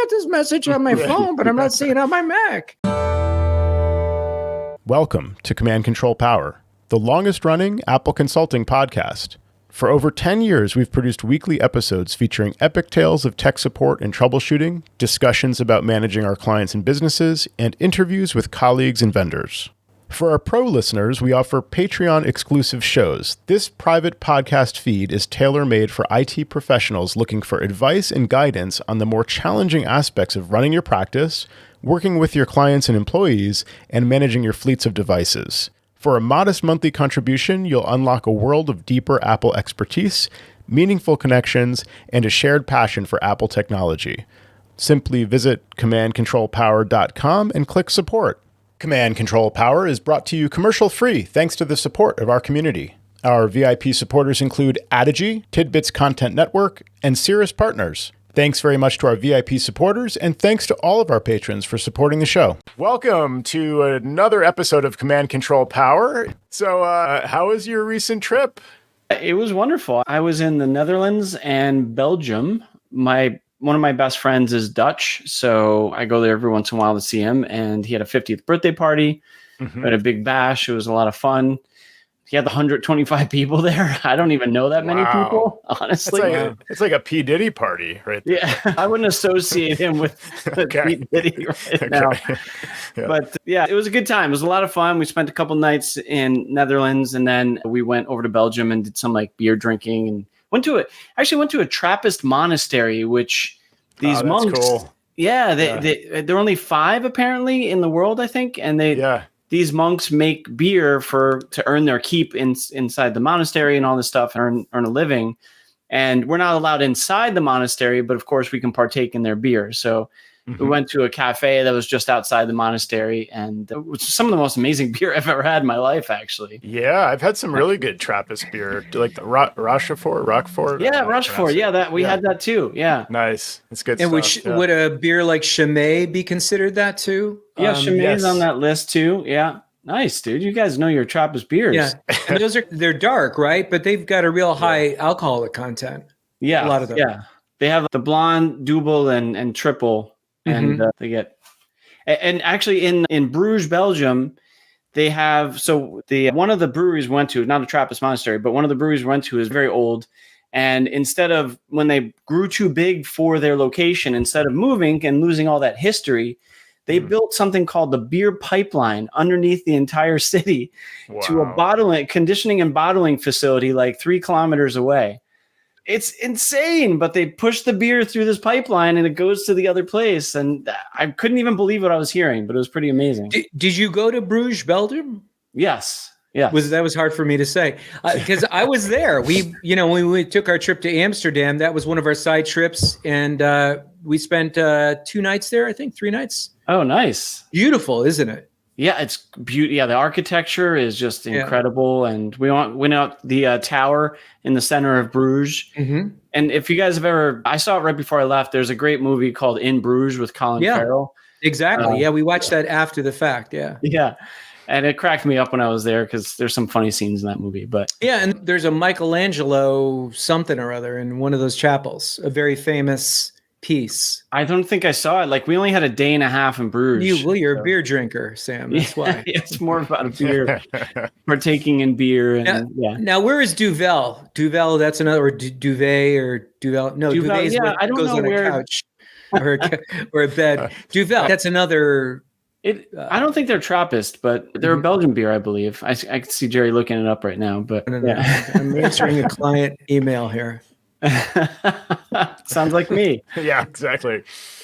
got this message on my phone, but I'm not seeing it on my Mac. Welcome to Command Control Power, the longest-running Apple consulting podcast. For over 10 years, we've produced weekly episodes featuring epic tales of tech support and troubleshooting, discussions about managing our clients and businesses, and interviews with colleagues and vendors. For our pro listeners, we offer Patreon-exclusive shows. This private podcast feed is tailor-made for IT professionals looking for advice and guidance on the more challenging aspects of running your practice, working with your clients and employees, and managing your fleets of devices. For a modest monthly contribution, you'll unlock a world of deeper Apple expertise, meaningful connections, and a shared passion for Apple technology. Simply visit commandcontrolpower.com and click support. Command Control Power is brought to you commercial-free thanks to the support of our community. Our VIP supporters include Adigy, Tidbits Content Network, and Cirrus Partners. Thanks very much to our VIP supporters, and thanks to all of our patrons for supporting the show. Welcome to another episode of Command Control Power. So, how was your recent trip? It was wonderful. I was in the Netherlands and Belgium. One of my best friends is Dutch, so I go there every once in a while to see him, and he had a 50th birthday party. We had a big bash. It was a lot of fun. He had 125 people there. I don't even know that many people, honestly. It's like a P. Diddy party right there. Yeah, I wouldn't associate him with P. Diddy right now. Yeah. But yeah, it was a good time. It was a lot of fun. We spent a couple nights in Netherlands, and then we went over to Belgium and did some like beer drinking, and went to a Trappist monastery, which these monks. Cool. Yeah, there are only 5 apparently in the world, I think, and these monks make beer to earn their keep inside the monastery and all this stuff, and earn a living. And we're not allowed inside the monastery, but of course we can partake in their beer. So we went to a cafe that was just outside the monastery, and it was some of the most amazing beer I've ever had in my life, actually. Yeah, I've had some really good Trappist beer, like the Rochefort. Yeah, Rochefort. Yeah, we had that too. Yeah, nice. It's good and stuff. Would a beer like Chimay be considered that too? Yeah, Chimay's on that list too. Yeah. Nice, dude. You guys know your Trappist beers. Yeah, and they're dark, right? But they've got a real high alcoholic content. Yeah, a lot of them. Yeah, they have the blonde, double, and triple. And they get, and actually in Bruges, Belgium, they have, one of the breweries went to, not a Trappist monastery, but one of the breweries went to is very old. And instead of, when they grew too big for their location, instead of moving and losing all that history, they built something called the beer pipeline underneath the entire city to a conditioning and bottling facility like 3 kilometers away. It's insane, but they push the beer through this pipeline and it goes to the other place. And I couldn't even believe what I was hearing, but it was pretty amazing. Did you go to Bruges, Belgium? Yes. Yeah. That was hard for me to say because I was there. When we took our trip to Amsterdam, that was one of our side trips. And we spent 2 nights there, I think 3 nights. Oh, nice. Beautiful, isn't it? Yeah, it's beautiful. Yeah, the architecture is just incredible. And we went out the tower in the center of Bruges. And if you guys have I saw it right before I left. There's a great movie called In Bruges with Colin Farrell. Exactly. We watched that after the fact. Yeah. Yeah. And it cracked me up when I was there because there's some funny scenes in that movie. But yeah, and there's a Michelangelo something or other in one of those chapels, a very famous piece. I don't think I saw it. Like, we only had a day and a half in Bruges. You're a beer drinker, Sam. That's why. It's more about a beer, partaking in beer. And, now, where is Duvel? Duvel, that's another, or Duvet, or Duvel. No, Duvet is what goes on a couch or a bed. Duvel, that's another. I don't think they're Trappist, but they're a Belgian beer, I believe. I can see Jerry looking it up right now. But I'm answering a client email here. Sounds like me. Yeah, exactly.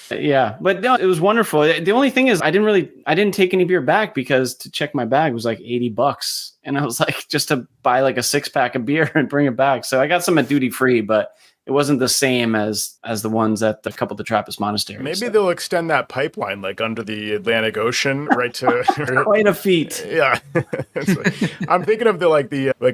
Yeah, but no, it was wonderful. The only thing is I didn't take any beer back because to check my bag was like $80. And I was like, just to buy like a 6-pack of beer and bring it back. So I got some at duty free, but it wasn't the same as the ones at a couple of the Trappist monasteries. Maybe they'll extend that pipeline like under the Atlantic Ocean, right to quite a feat. Yeah, I'm thinking of the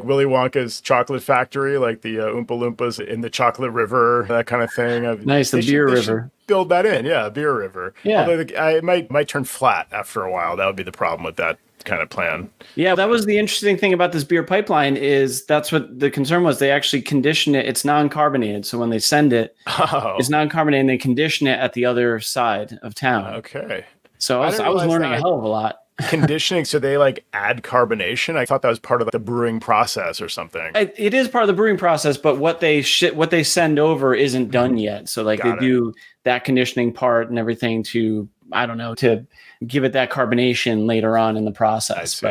Willy Wonka's chocolate factory, like the Oompa Loompas in the chocolate river, that kind of thing. Nice, the beer river. Build that in, beer river. Yeah, although it might turn flat after a while. That would be the problem with that kind of plan. Yeah, that was the interesting thing about this beer pipeline is that's what the concern was. They actually condition it. It's non-carbonated. So when they send it, it's non-carbonated and they condition it at the other side of town. Okay. So I was learning a hell of a lot. Conditioning, so they like add carbonation? I thought that was part of the brewing process or something. It is part of the brewing process, but what they send over isn't done yet. So like do that conditioning part and everything to, I don't know, to give it that carbonation later on in the process.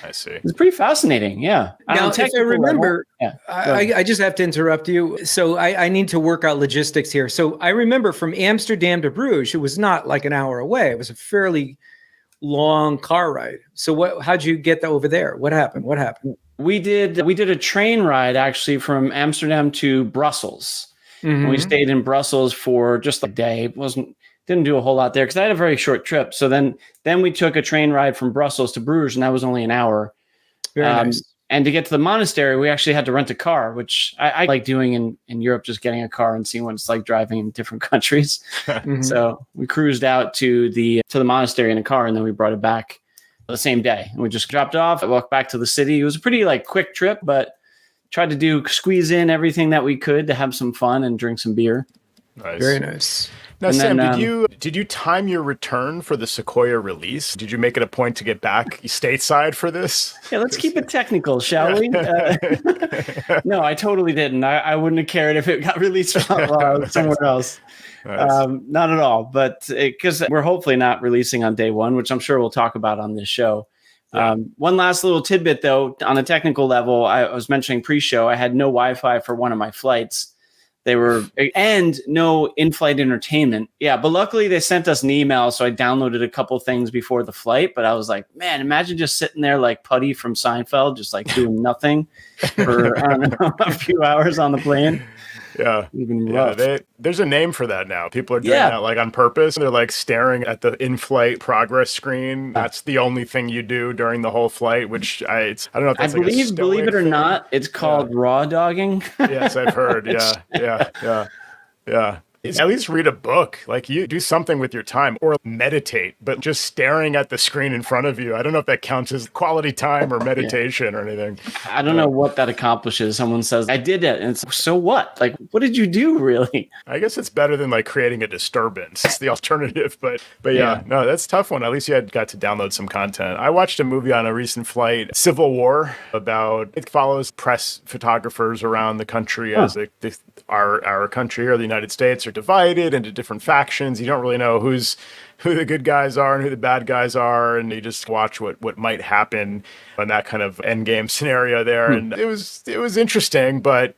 I see. It's pretty fascinating. Yeah. Now, if I remember, I just have to interrupt you. So I need to work out logistics here. So I remember from Amsterdam to Bruges, it was not like an hour away. It was a fairly long car ride. So how'd you get over there? What happened? We did a train ride actually from Amsterdam to Brussels. And we stayed in Brussels for just a day. Didn't do a whole lot there because I had a very short trip. So then we took a train ride from Brussels to Bruges, and that was only an hour. Very nice. And to get to the monastery, we actually had to rent a car, which I like doing in Europe, just getting a car and seeing what it's like driving in different countries. So we cruised out to the monastery in a car, and then we brought it back the same day. And we just dropped it off. I walked back to the city. It was a pretty quick trip, but tried to squeeze in everything that we could to have some fun and drink some beer. Nice. Very nice. Now, Sam, did you time your return for the Sequoia release? Did you make it a point to get back stateside for this? Yeah, let's keep it technical, shall we? No, I totally didn't. I wouldn't have cared if it got released somewhere else. Nice. Not at all. But because we're hopefully not releasing on day one, which I'm sure we'll talk about on this show. Yeah. One last little tidbit, though, on a technical level, I was mentioning pre-show, I had no Wi-Fi for one of my flights. And no in-flight entertainment. Yeah, but luckily they sent us an email, so I downloaded a couple things before the flight. But I was like, man, imagine just sitting there like Putty from Seinfeld, just like doing nothing for a few hours on the plane. Yeah. There's a name for that now. People are doing that on purpose. They're like staring at the in-flight progress screen. That's the only thing you do during the whole flight, which I don't know if that's believe it or not, it's called raw dogging. Yes, I've heard. Yeah. At least read a book. Like you do something with your time or meditate, but just staring at the screen in front of you. I don't know if that counts as quality time or meditation or anything. I don't know what that accomplishes. Someone says, I did it. And it's so what? Like, what did you do really? I guess it's better than creating a disturbance. It's the alternative. But yeah, no, that's a tough one. At least you got to download some content. I watched a movie on a recent flight, Civil War, it follows press photographers around the country as our country or the United States are divided into different factions. You don't really know who the good guys are and who the bad guys are, and you just watch what might happen in that kind of end game scenario there. And it was interesting, but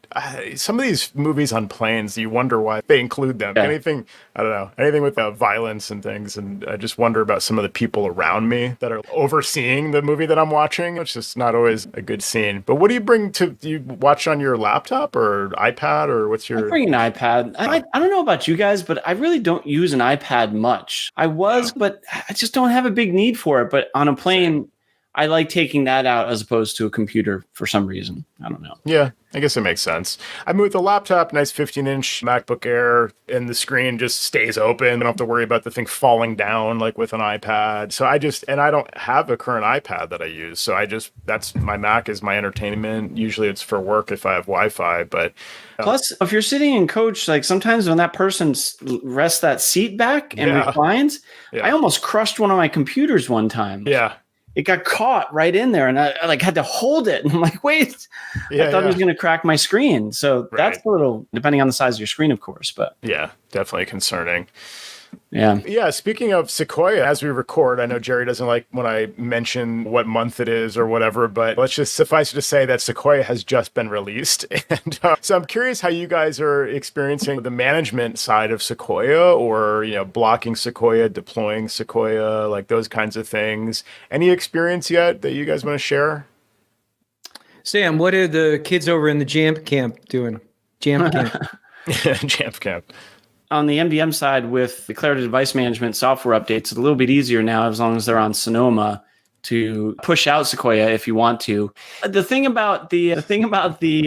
some of these movies on planes, you wonder why they include them. Yeah. Anything with violence and things, and I just wonder about some of the people around me that are overseeing the movie that I'm watching. It's just not always a good scene. But what do you watch on your laptop or iPad, or what's your... I bring an iPad. I don't know about you guys, but I really don't use an iPad much. But I just don't have a big need for it. But on a plane, I like taking that out as opposed to a computer for some reason. I don't know. Yeah, I guess it makes sense. I mean, with the laptop, nice 15-inch MacBook Air, and the screen just stays open. I don't have to worry about the thing falling down like with an iPad. So I don't have a current iPad that I use. So my Mac is my entertainment. Usually it's for work if I have Wi-Fi, but... Plus, if you're sitting in coach, sometimes when that person rests that seat back and reclines, I almost crushed one of my computers one time. Yeah. It got caught right in there, and I had to hold it. And I'm like, wait, I thought it was going to crack my screen. So that's a little, depending on the size of your screen, of course. But yeah, definitely concerning. Yeah. Speaking of Sequoia, as we record, I know Jerry doesn't like when I mention what month it is or whatever, but let's just suffice it to say that Sequoia has just been released. And so I'm curious how you guys are experiencing the management side of Sequoia, or, blocking Sequoia, deploying Sequoia, like those kinds of things. Any experience yet that you guys want to share? Sam, what are the kids over in the Jam Camp doing? Jam Camp. Jam Camp. On the MDM side, with the declarative device management software updates, it's a little bit easier now as long as they're on Sonoma. to push out Sequoia if you want to. The thing about the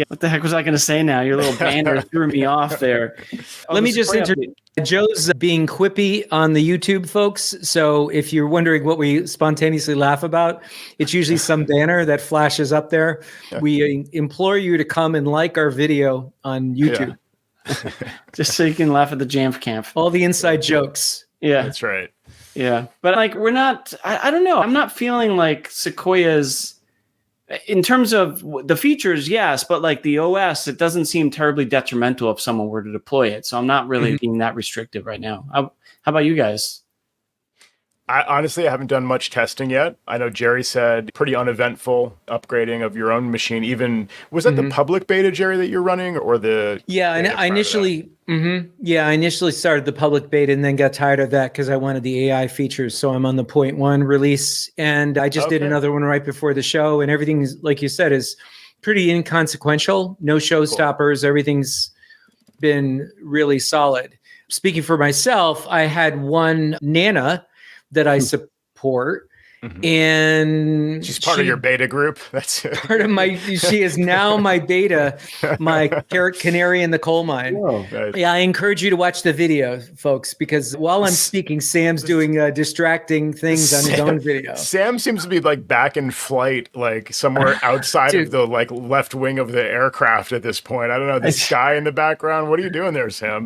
what the heck was I going to say now? Your little banner threw me off there. Let me just introduce. Joe's being quippy on the YouTube, folks. So if you're wondering what we spontaneously laugh about, it's usually some banner that flashes up there. We implore you to come and like our video on YouTube. Yeah. Just so you can laugh at the Jamf Camp. All the inside jokes. Yeah. That's right. Yeah. But like, we're not, I don't know. I'm not feeling like Sequoia's, in terms of the features, yes, but like the OS, it doesn't seem terribly detrimental if someone were to deploy it. So I'm not really being that restrictive right now. How about you guys? I haven't done much testing yet. I know Jerry said pretty uneventful upgrading of your own machine. Even was that the public beta, Jerry, that you're running, or the? Yeah, and I initially, I initially started the public beta and then got tired of that because I wanted the AI features. So I'm on the 0.1 release, and I just did another one right before the show, and everything, like you said, is pretty inconsequential. No showstoppers. Cool. Everything's been really solid. Speaking for myself, I had one Nana that I support, and she's part of your beta group. That's part of my. She is now my beta, my canary in the coal mine. Whoa, nice. Yeah, I encourage you to watch the video, folks, because while I'm speaking, Sam's doing distracting things on his own video. Sam seems to be like back in flight, like somewhere outside of the like left wing of the aircraft at this point. I don't know, the sky in the background. What are you doing there, Sam?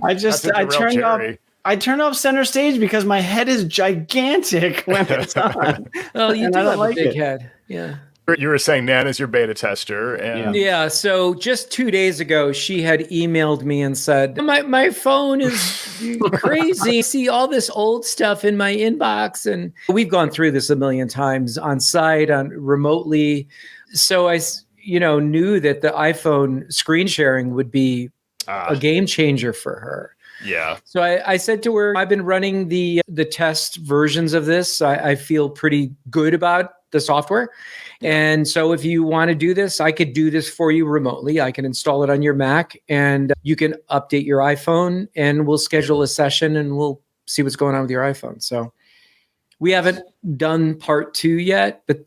I turned off center stage because my head is gigantic when it's on. Well, you do have a big head. Yeah. You were saying Nana's your beta tester. And yeah. So just 2 days ago, she had emailed me and said, my phone is crazy. I see all this old stuff in my inbox. And we've gone through this a million times on site, remotely. So I, knew that the iPhone screen sharing would be a game changer for her. Yeah. So I said to her, I've been running the test versions of this. I feel pretty good about the software. And so if you want to do this, I could do this for you remotely. I can install it on your Mac and you can update your iPhone and we'll schedule a session and we'll see what's going on with your iPhone. So we haven't done part 2 yet, but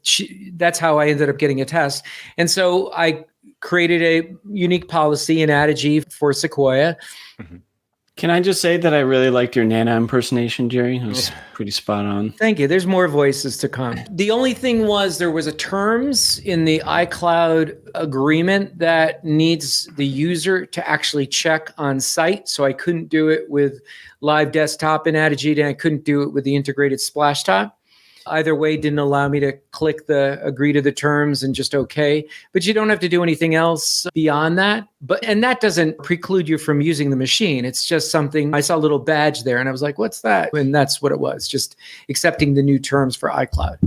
that's how I ended up getting a test. And so I created a unique policy and Adage for Sequoia. Can I just say that I really liked your Nana impersonation, Jerry? It was pretty spot on. Thank you. There's more voices to come. The only thing was there was a terms in the iCloud agreement that needs the user to actually check on site. So I couldn't do it with live desktop in Adage, and I couldn't do it with the integrated Splashtop. Either way didn't allow me to click the agree to the terms and just okay. But you don't have to do anything else beyond that. And that doesn't preclude you from using the machine. It's just something, I saw a little badge there and I was like, what's that? And that's what it was, just accepting the new terms for iCloud.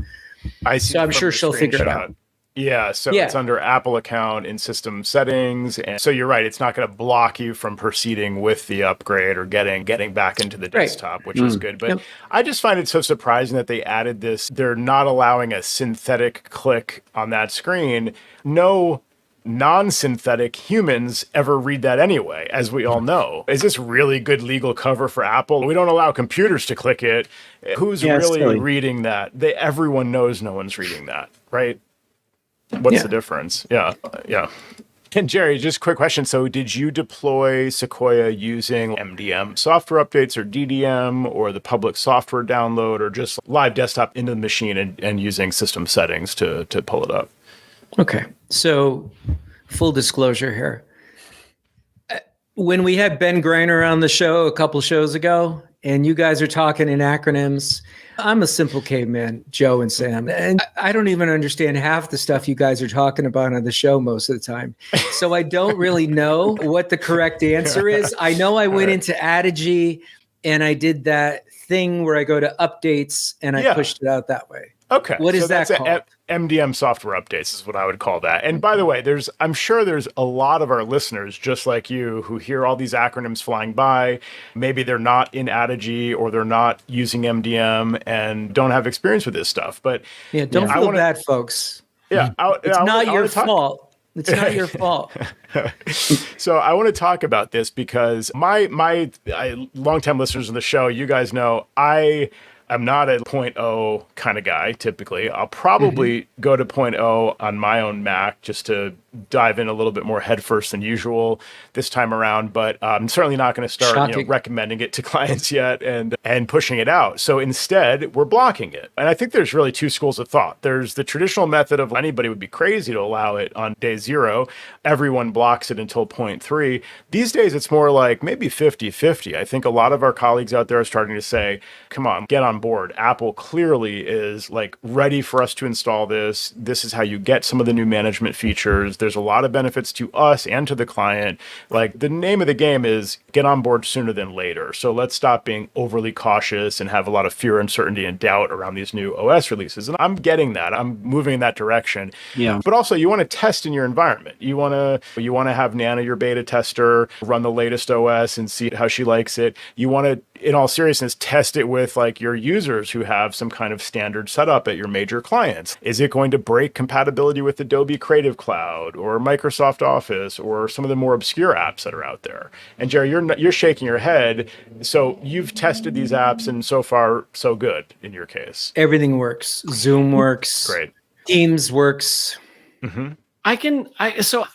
I see. So I'm sure she'll figure it out. Yeah, so it's under Apple account in system settings. And so you're right, it's not going to block you from proceeding with the upgrade or getting back into the desktop, which is good. But I just find it so surprising that they added this. They're not allowing a synthetic click on that screen. No non-synthetic humans ever read that anyway, as we all know. Is this really good legal cover for Apple? We don't allow computers to click it. Who's really reading that? Everyone knows no one's reading that, right? What's the difference? Yeah. And Jerry, just a quick question. So did you deploy Sequoia using MDM software updates or DDM or the public software download or just live desktop into the machine and using system settings to pull it up? Okay. So full disclosure here. When we had Ben Greiner on the show a couple shows ago, and you guys are talking in acronyms, I'm a simple caveman, Joe and Sam, and I don't even understand half the stuff you guys are talking about on the show most of the time. So I don't really know what the correct answer is. I know I went into Adage and I did that thing where I go to updates and I pushed it out that way. Okay. What is that called? MDM software updates is what I would call that. And by the way, I'm sure there's a lot of our listeners just like you who hear all these acronyms flying by. Maybe they're not in Adage or they're not using MDM and don't have experience with this stuff. But don't feel bad, folks. Yeah, it's not your fault. It's not your fault. So I want to talk about this because my longtime listeners of the show, you guys know, I I'm not a 0.0 kind of guy, typically. I'll probably go to 0.0 on my own Mac just to dive in a little bit more headfirst than usual this time around, but I'm certainly not going to start recommending it to clients yet and pushing it out. So instead, we're blocking it. And I think there's really two schools of thought. There's the traditional method of anybody would be crazy to allow it on day 0. Everyone blocks it until 0.3. These days, it's more like maybe 50-50. I think a lot of our colleagues out there are starting to say, come on, get on board. Apple clearly is like ready for us to install this. This is how you get some of the new management features. There's a lot of benefits to us and to the client. Like, the name of the game is get on board sooner than later. So let's stop being overly cautious and have a lot of fear, uncertainty, and doubt around these new OS releases. And I'm getting that. I'm moving in that direction. Yeah. But also, you want to test in your environment. You want to have Nana, your beta tester, run the latest OS and see how she likes it. You want to, in all seriousness, test it with like your users who have some kind of standard setup at your major clients. Is it going to break compatibility with Adobe Creative Cloud or Microsoft Office or some of the more obscure apps that are out there? And Jerry, you're shaking your head. So you've tested these apps and so far so good in your case. Everything works. Zoom works. Great. Teams works. Mm-hmm. I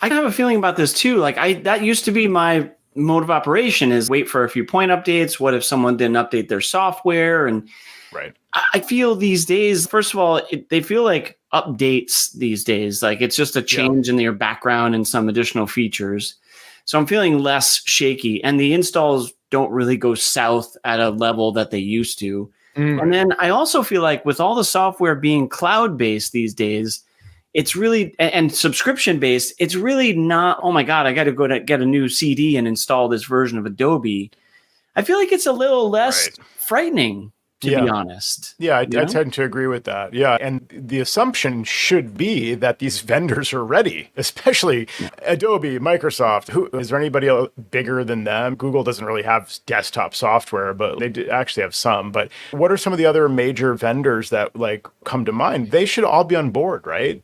have a feeling about this too. Like that used to be my mode of operation, is wait for a few point updates. What if someone didn't update their software? And right. I feel these days, first of all, they feel like updates these days. Like it's just a change in your background and some additional features. So I'm feeling less shaky, and the installs don't really go south at a level that they used to. And then I also feel like with all the software being cloud-based these days, it's really, and subscription-based, it's really not, oh my God, I got to go to get a new CD and install this version of Adobe. I feel like it's a little less frightening, to be honest. Yeah, I tend to agree with that. Yeah, and the assumption should be that these vendors are ready, especially Adobe, Microsoft. Who is there anybody else bigger than them? Google doesn't really have desktop software, but they do actually have some. But what are some of the other major vendors that like come to mind? They should all be on board, right?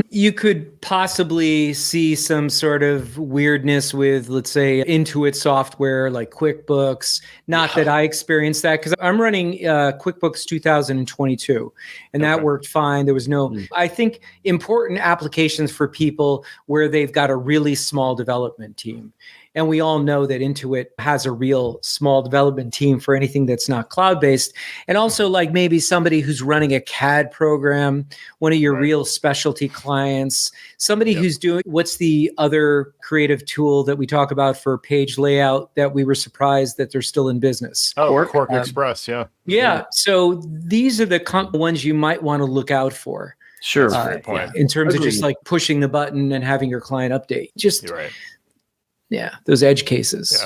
You could possibly see some sort of weirdness with, let's say, Intuit software like QuickBooks. Not that I experienced that, because I'm running QuickBooks 2022, and that worked fine. There was no, I think, important applications for people where they've got a really small development team. And we all know that Intuit has a real small development team for anything that's not cloud-based. And also, like, maybe somebody who's running a CAD program, one of your real specialty clients, somebody who's doing, what's the other creative tool that we talk about for page layout that we were surprised that they're still in business? Oh, Quark Express, Yeah. So these are the ones you might want to look out for. Sure. That's a great point. In terms of just like pushing the button and having your client update. Just yeah, those edge cases.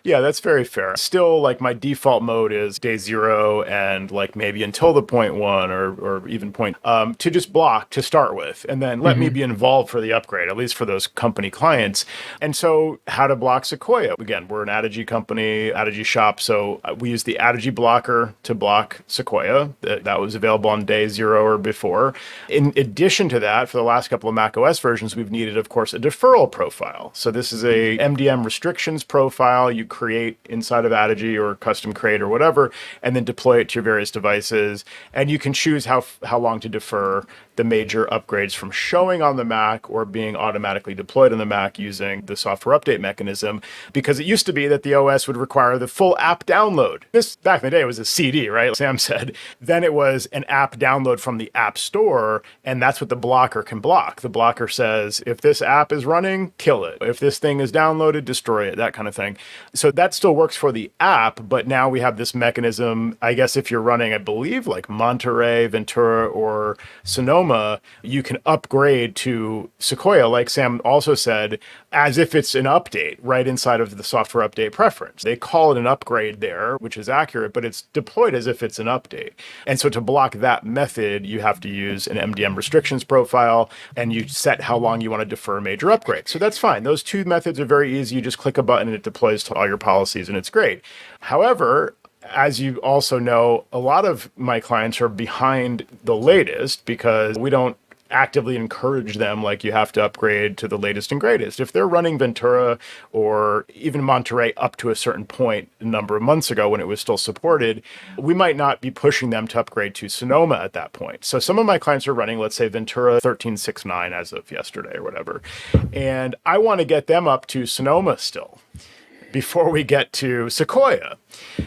Yeah, that's very fair. Still, like, my default mode is day 0 and like maybe until the 0.1 or even to just block to start with, and then let me be involved for the upgrade, at least for those company clients. And so how to block Sequoia. Again, we're an Adigy company, Adigy shop. So we use the Adigy blocker to block Sequoia. That was available on day 0 or before. In addition to that, for the last couple of macOS versions, we've needed, of course, a deferral profile. So this is a MDM restrictions profile you create inside of Adigy or custom create or whatever, and then deploy it to your various devices. And you can choose how long to defer the major upgrades from showing on the Mac or being automatically deployed on the Mac using the software update mechanism. Because it used to be that the OS would require the full app download. This, back in the day, was a CD, right? Like Sam said. Then it was an app download from the App Store, and that's what the blocker can block. The blocker says, if this app is running, kill it. If this thing is downloaded, destroy it, that kind of thing. So that still works for the app, but now we have this mechanism. I guess if you're running, I believe, like Monterey, Ventura, or Sonoma, you can upgrade to Sequoia, like Sam also said, as if it's an update right inside of the software update preference. They call it an upgrade there, which is accurate, but it's deployed as if it's an update. And so to block that method, you have to use an MDM restrictions profile, and you set how long you want to defer major upgrades. So that's fine. Those two methods are very easy. You just click a button and it deploys to all your policies, and it's great. However, as you also know, a lot of my clients are behind the latest because we don't actively encourage them like you have to upgrade to the latest and greatest. If they're running Ventura or even Monterey up to a certain point a number of months ago when it was still supported, we might not be pushing them to upgrade to Sonoma at that point. So some of my clients are running, let's say, Ventura 13.6.9 as of yesterday or whatever. And I want to get them up to Sonoma still before we get to Sequoia.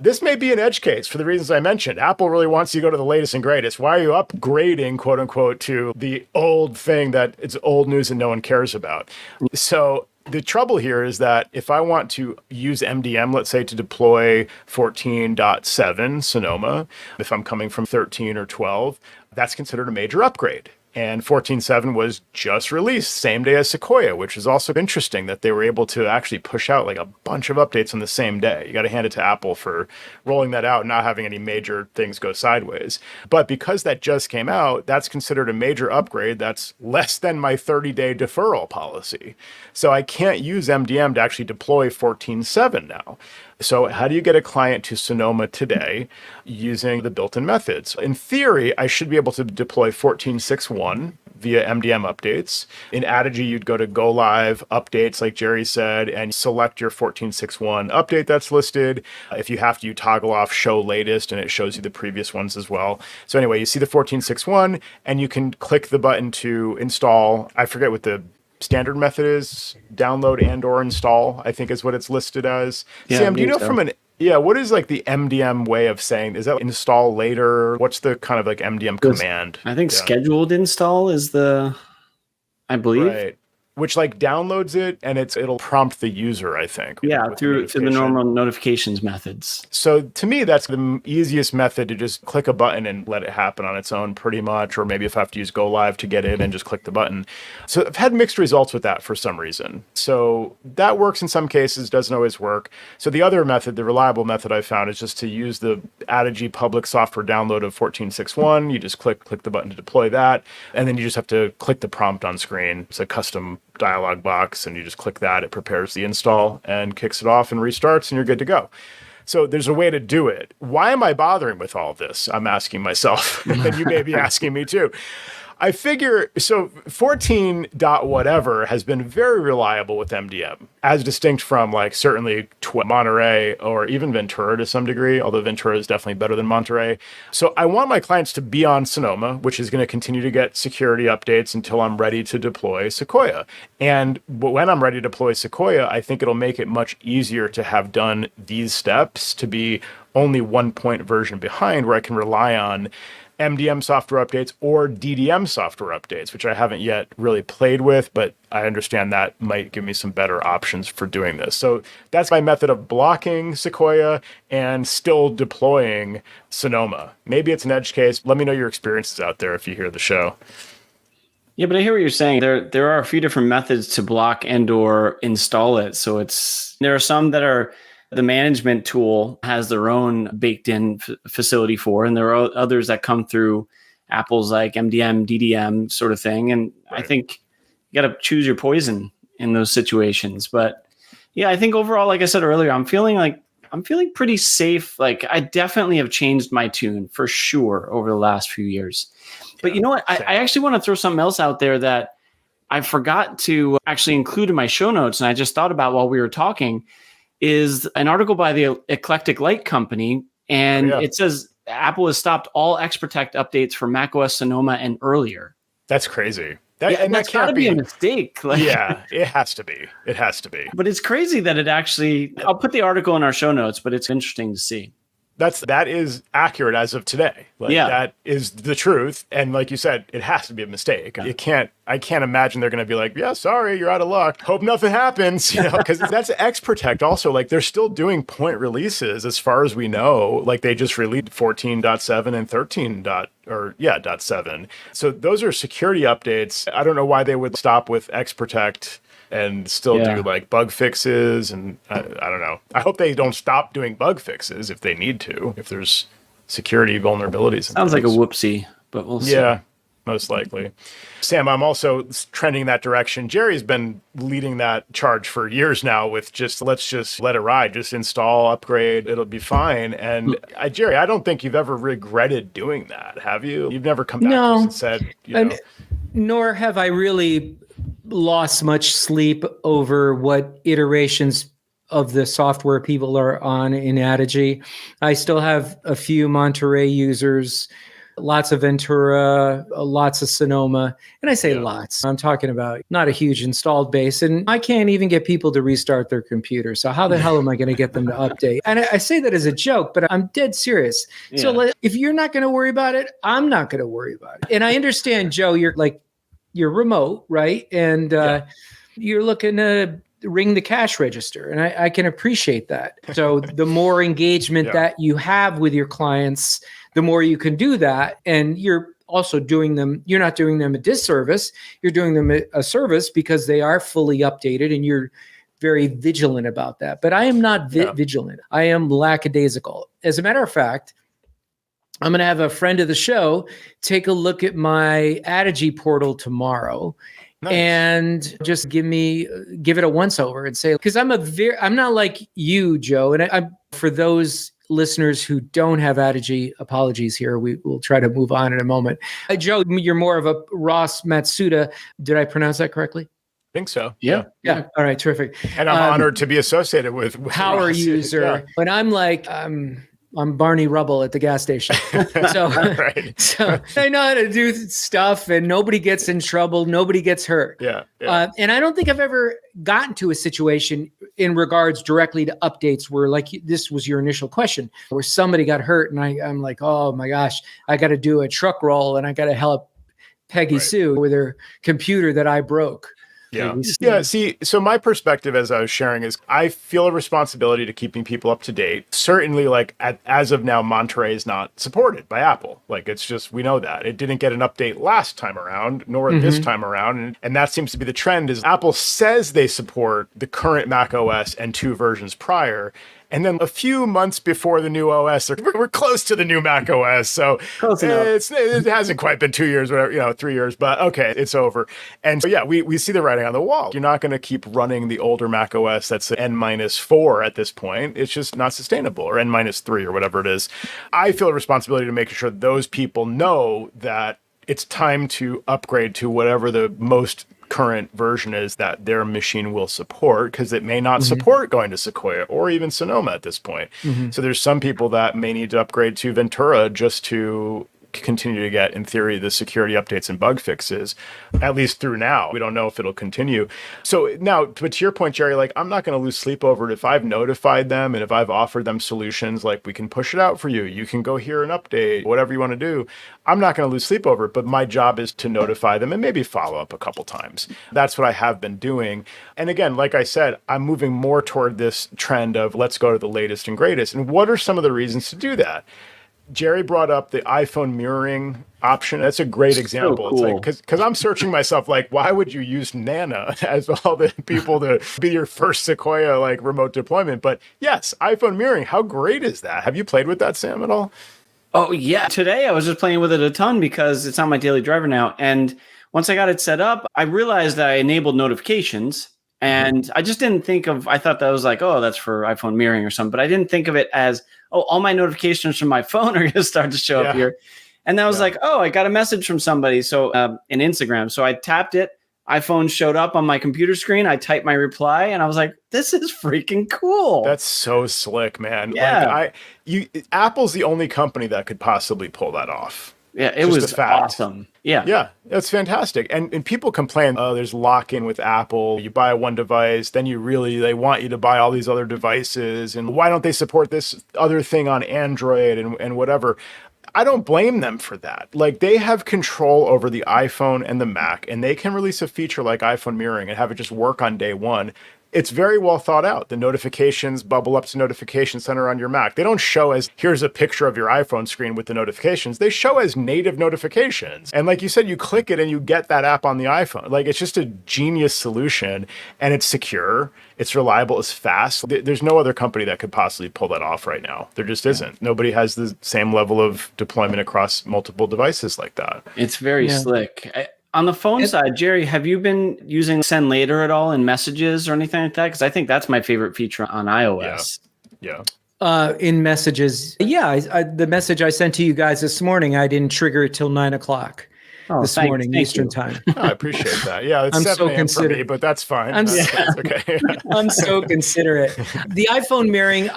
This may be an edge case for the reasons I mentioned. Apple really wants you to go to the latest and greatest. Why are you upgrading, quote unquote, to the old thing that it's old news and no one cares about? So the trouble here is that if I want to use MDM, let's say, to deploy 14.7 Sonoma, if I'm coming from 13 or 12, that's considered a major upgrade. And 14.7 was just released same day as Sequoia, which is also interesting that they were able to actually push out like a bunch of updates on the same day. You got to hand it to Apple for rolling that out and not having any major things go sideways. But because that just came out, that's considered a major upgrade. That's less than my 30-day deferral policy. So I can't use MDM to actually deploy 14.7 now. So how do you get a client to Sonoma today using the built-in methods? In theory, I should be able to deploy 14.6.1 via MDM updates. In Adigy, you'd go to Go Live Updates, like Jerry said, and select your 14.6.1 update that's listed. If you have to, you toggle off Show Latest, and it shows you the previous ones as well. So anyway, you see the 14.6.1, and you can click the button to install. I forget what the standard method is, download and or install, I think is what it's listed as. Yeah, Sam, do you know what is like the MDM way of saying, is that install later? What's the kind of like MDM command? I think scheduled install is I believe. Right. Which like downloads it and it'll prompt the user, I think. Yeah, through the normal notifications methods. So to me, that's the easiest method, to just click a button and let it happen on its own pretty much. Or maybe if I have to use Go Live to get in and just click the button. So I've had mixed results with that for some reason. So that works in some cases, doesn't always work. So the other method, the reliable method I found, is just to use the Adigy public software download of 14.6.1. You just click the button to deploy that. And then you just have to click the prompt on screen. It's a custom dialog box, and you just click that. It prepares the install and kicks it off and restarts, and you're good to go. So there's a way to do it. Why am I bothering with all this? I'm asking myself, and you may be asking me too. I figure, so 14 dot whatever has been very reliable with MDM, as distinct from like certainly Monterey or even Ventura to some degree, although Ventura is definitely better than Monterey. So I want my clients to be on Sonoma, which is going to continue to get security updates until I'm ready to deploy Sequoia. And when I'm ready to deploy Sequoia, I think it'll make it much easier to have done these steps, to be only 1 point version behind, where I can rely on MDM software updates or DDM software updates, which I haven't yet really played with, but I understand that might give me some better options for doing this. So that's my method of blocking Sequoia and still deploying Sonoma. Maybe it's an edge case. Let me know your experiences out there if you hear the show. Yeah, but I hear what you're saying. There are a few different methods to block and or install it. So there are some that are the management tool has their own baked in facility for, and there are others that come through Apple's like MDM, DDM sort of thing. And right. I think you got to choose your poison in those situations. But yeah, I think overall, like I said earlier, I'm feeling pretty safe. Like I definitely have changed my tune for sure over the last few years. But you know what? I actually want to throw something else out there that I forgot to actually include in my show notes, and I just thought about while we were talking, is an article by the Eclectic Light Company. And it says Apple has stopped all XProtect updates for macOS Sonoma and earlier. That's crazy. That's got to be a mistake. Yeah, it has to be. It has to be. But it's crazy that it actually, I'll put the article in our show notes, but it's interesting to see. That is accurate as of today. That is the truth. And like you said, it has to be a mistake. Yeah. I can't imagine they're going to be like, yeah, sorry, you're out of luck. Hope nothing happens, because that's XProtect also. Like they're still doing point releases as far as we know. Like they just released 14.7 and 13.7. So those are security updates. I don't know why they would stop with XProtect and still do like bug fixes. And I don't know. I hope they don't stop doing bug fixes if they need to, if there's security vulnerabilities. Sounds like a whoopsie, but we'll see. Yeah, most likely. Sam, I'm also trending that direction. Jerry's been leading that charge for years now with let's just let it ride, just install, upgrade, it'll be fine. And Jerry, I don't think you've ever regretted doing that, have you? You've never come back to us and said, Nor have I really lost much sleep over what iterations of the software people are on in Adigy. I still have a few Monterey users, lots of Ventura, lots of Sonoma. And I say lots. I'm talking about not a huge installed base. And I can't even get people to restart their computer. So how the hell am I going to get them to update? And I say that as a joke, but I'm dead serious. Yeah. So if you're not going to worry about it, I'm not going to worry about it. And I understand, Joe, you're remote, right? And you're looking to ring the cash register. And I can appreciate that. So the more engagement that you have with your clients, the more you can do that. And you're also you're not doing them a disservice. You're doing them a service because they are fully updated and you're very vigilant about that. But I am not vigilant. I am lackadaisical. As a matter of fact, I'm going to have a friend of the show take a look at my Adigy portal tomorrow. Nice. And just give it a once over and say, because I'm not like you, Joe. And I'm for those listeners who don't have Adigy, apologies here. We will try to move on in a moment. Joe, you're more of a Ross Matsuda. Did I pronounce that correctly? I think so. Yeah. All right. Terrific. And I'm honored to be associated with power Ross. user. But I'm like, I'm Barney Rubble at the gas station. So I know how to do stuff and nobody gets in trouble. Nobody gets hurt. Yeah. And I don't think I've ever gotten to a situation in regards directly to updates where this was your initial question where somebody got hurt. And I'm like, oh my gosh, I got to do a truck roll and I got to help Peggy Sue with her computer that I broke. Yeah. See, so my perspective as I was sharing is I feel a responsibility to keeping people up to date. Certainly, as of now, Monterey is not supported by Apple. It's just, we know that. It didn't get an update last time around, nor this time around. And that seems to be the trend is Apple says they support the current Mac OS and 2 versions prior. And then a few months before the new OS, we're close to the new Mac OS. So it hasn't quite been 2 years, whatever, 3 years, but okay, it's over. And so, we see the writing on the wall. You're not going to keep running the older Mac OS that's N-4 at this point. It's just not sustainable, or N-3 or whatever it is. I feel a responsibility to make sure those people know that it's time to upgrade to whatever the most current version is that their machine will support, because it may not support going to Sequoia or even Sonoma at this point. So there's some people that may need to upgrade to Ventura just to continue to get, in theory, the security updates and bug fixes, at least through now. We don't know if it'll continue. So now, but to your point, Jerry, I'm not going to lose sleep over it. If I've notified them and if I've offered them solutions, we can push it out for you. You can go here and update, whatever you want to do. I'm not going to lose sleep over it, but my job is to notify them and maybe follow up a couple times. That's what I have been doing. And again, like I said, I'm moving more toward this trend of let's go to the latest and greatest. And what are some of the reasons to do that? Jerry brought up the iPhone mirroring option. That's a great example. So cool. It's because I'm searching myself, why would you use Nana as all the people to be your first Sequoia remote deployment? But yes, iPhone mirroring. How great is that? Have you played with that, Sam, at all? Oh yeah. Today I was just playing with it a ton because it's on my daily driver now. And once I got it set up, I realized that I enabled notifications. And I just didn't think I thought that was that's for iPhone mirroring or something, but I didn't think of it as, all my notifications from my phone are going to start to show up here. And that was I got a message from somebody. So in Instagram. So I tapped it. iPhone showed up on my computer screen. I typed my reply and I was like, this is freaking cool. That's so slick, man. Yeah. Apple's the only company that could possibly pull that off. Yeah, it was awesome. Yeah, that's fantastic. And people complain, there's lock-in with Apple. You buy one device, then they want you to buy all these other devices. And why don't they support this other thing on Android and whatever? I don't blame them for that. They have control over the iPhone and the Mac, and they can release a feature like iPhone mirroring and have it just work on day one. It's very well thought out. The notifications bubble up to Notification Center on your Mac. They don't show as, here's a picture of your iPhone screen with the notifications. They show as native notifications. And like you said, you click it and you get that app on the iPhone. It's just a genius solution, and it's secure, it's reliable, it's fast. There's no other company that could possibly pull that off right now. There just isn't. Nobody has the same level of deployment across multiple devices like that. It's very slick. On the phone side, Jerry, have you been using Send Later at all in Messages or anything like that? Because I think that's my favorite feature on iOS. Yeah. In Messages, the message I sent to you guys this morning, I didn't trigger it till 9:00. this morning, Eastern time. Oh, I appreciate that. Yeah, it's I'm 7 so a.m. for me, but that's fine. That's okay. I'm so considerate. The iPhone mirroring,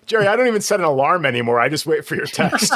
Jerry, I don't even set an alarm anymore. I just wait for your text.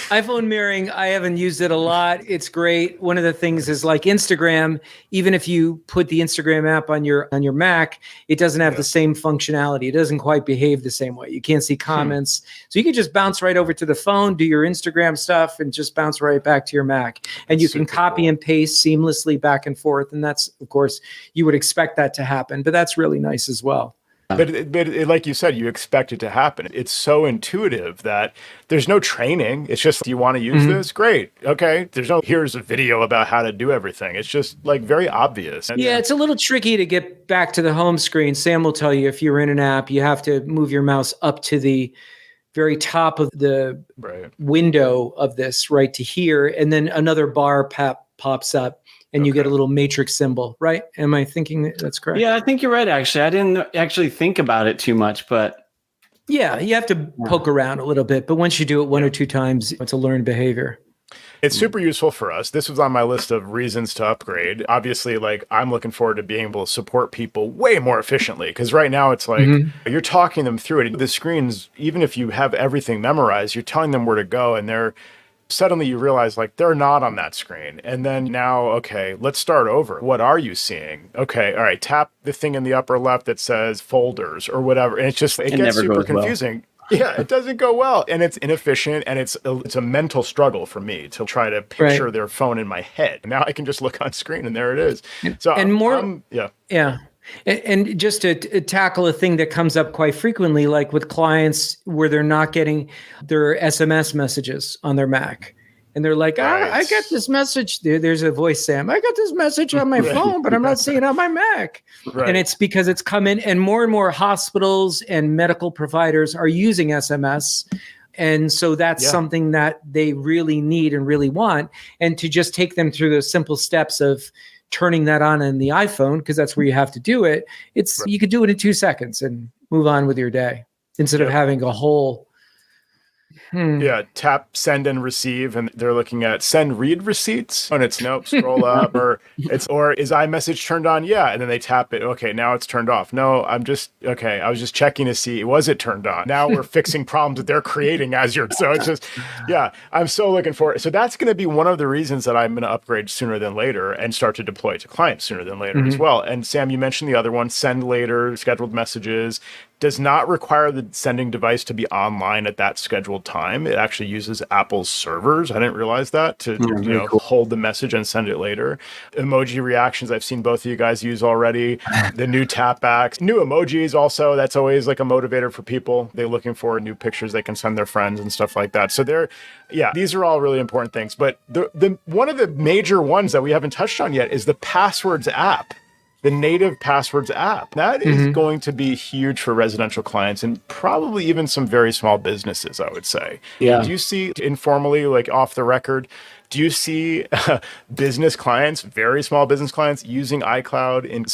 iPhone mirroring, I haven't used it a lot. It's great. One of the things is like Instagram, even if you put the Instagram app on your Mac, it doesn't have the same functionality. It doesn't quite behave the same way. You can't see comments. So you can just bounce right over to the phone, do your Instagram stuff, and just bounce right back to your Mac. And you can copy and paste seamlessly back and forth. And that's, of course, you would expect that to happen, but that's really nice as well. But like you said, you expect it to happen. It's so intuitive that there's no training. It's just, do you want to use this? Great. Okay. There's no, here's a video about how to do everything. It's just like very obvious. Yeah, it's a little tricky to get back to the home screen. Sam will tell you if you're in an app, you have to move your mouse up to the very top of the window of this, right to here. And then another bar pops up. And you get a little matrix symbol, right? Am I thinking that's correct? Yeah, I think you're right, actually. I didn't actually think about it too much, but... Yeah, you have to poke around a little bit. But once you do it one or two times, it's a learned behavior. It's super useful for us. This was on my list of reasons to upgrade. Obviously, like, I'm looking forward to being able to support people way more efficiently. Because right now it's like, you're talking them through it. The screens, even if you have everything memorized, you're telling them where to go, and suddenly you realize like they're not on that screen. And then now, okay, let's start over. What are you seeing? Okay, all right, tap the thing in the upper left that says folders or whatever. And it gets super confusing. Well. Yeah, it doesn't go well. And it's inefficient, and it's a mental struggle for me to try to picture their phone in my head. Now I can just look on screen and there it is. So Yeah. And just to tackle a thing that comes up quite frequently, like with clients where they're not getting their SMS messages on their Mac. And they're like, I got this message. There's a voice, Sam. I got this message on my phone, but I'm not seeing it on my Mac. Right. And it's because it's come in, and more hospitals and medical providers are using SMS. And so that's something that they really need and really want. And to just take them through the simple steps of turning that on in the iPhone, because that's where you have to do it. You could do it in 2 seconds and move on with your day instead of having a whole. Yeah, tap send and receive, and they're looking at send read receipts, and it's nope, scroll up, or is iMessage turned on? Yeah, and then they tap it. Okay, now it's turned off. No, I was just checking to see, was it turned on? Now we're fixing problems that they're creating so it's just, I'm so looking forward. So that's going to be one of the reasons that I'm going to upgrade sooner than later and start to deploy to clients sooner than later as well. And Sam, you mentioned the other one, send later, scheduled messages. Does not require the sending device to be online at that scheduled time. It actually uses Apple's servers. I didn't realize that to hold the message and send it later. Emoji reactions, I've seen both of you guys use already. The new tapbacks, new emojis also. That's always like a motivator for people. They're looking for new pictures they can send their friends and stuff like that. So these are all really important things. But the one of the major ones that we haven't touched on yet is the Passwords app. The native Passwords app. That is going to be huge for residential clients and probably even some very small businesses, I would say. Yeah. Do you see, informally, like off the record, do you see business clients, very small business clients, using iCloud in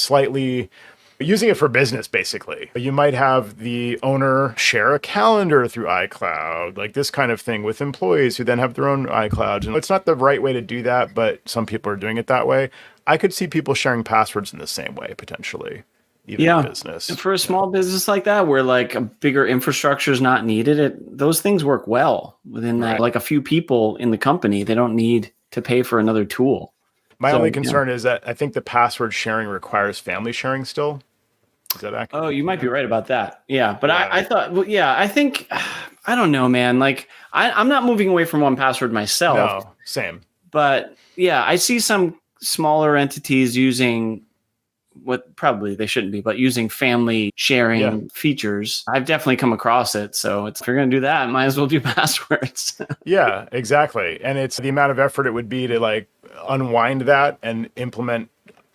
using it for business, basically? You might have the owner share a calendar through iCloud, like this kind of thing with employees who then have their own iClouds. And it's not the right way to do that, but some people are doing it that way. I could see people sharing passwords in the same way, potentially, even in business. For a small business like that, where like a bigger infrastructure is not needed, those things work well within that. Like a few people in the company, they don't need to pay for another tool. My only concern is that I think the password sharing requires family sharing still. Is that accurate? Oh, you might be right about that. Yeah, but I thought, I think, I don't know, man. Like, I'm not moving away from 1Password myself. No, same. But I see some smaller entities using what probably they shouldn't be, but using family sharing features. I've definitely come across it. So if you're going to do that, might as well do passwords. Yeah, exactly. And it's the amount of effort it would be to like unwind that and implement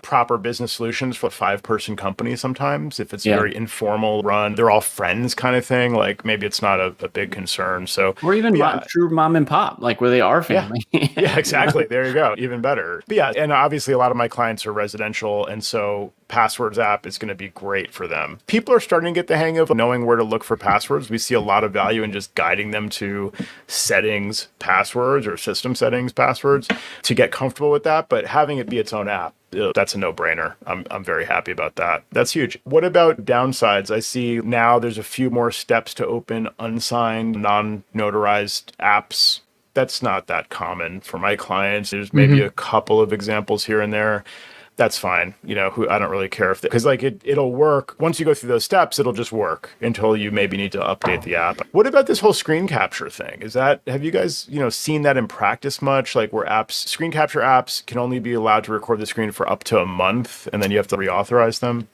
proper business solutions for a 5-person company sometimes. If it's very informal run, they're all friends kind of thing, like maybe it's not a big concern. So, or even true mom and pop, like where they are family. Yeah, exactly. There you go. Even better. But and obviously a lot of my clients are residential. And so passwords app is going to be great for them. People are starting to get the hang of knowing where to look for passwords. We see a lot of value in just guiding them to settings passwords or system settings passwords to get comfortable with that. But having it be its own app, that's a no-brainer. I'm very happy about that. That's huge. What about downsides? I see now there's a few more steps to open unsigned, non-notarized apps. That's not that common for my clients. There's maybe a couple of examples here and there. That's fine. I don't really care if, because like it'll work. Once you go through those steps, it'll just work until you maybe need to update the app. What about this whole screen capture thing? Have you guys, seen that in practice much? Like where screen capture apps can only be allowed to record the screen for up to a month and then you have to reauthorize them?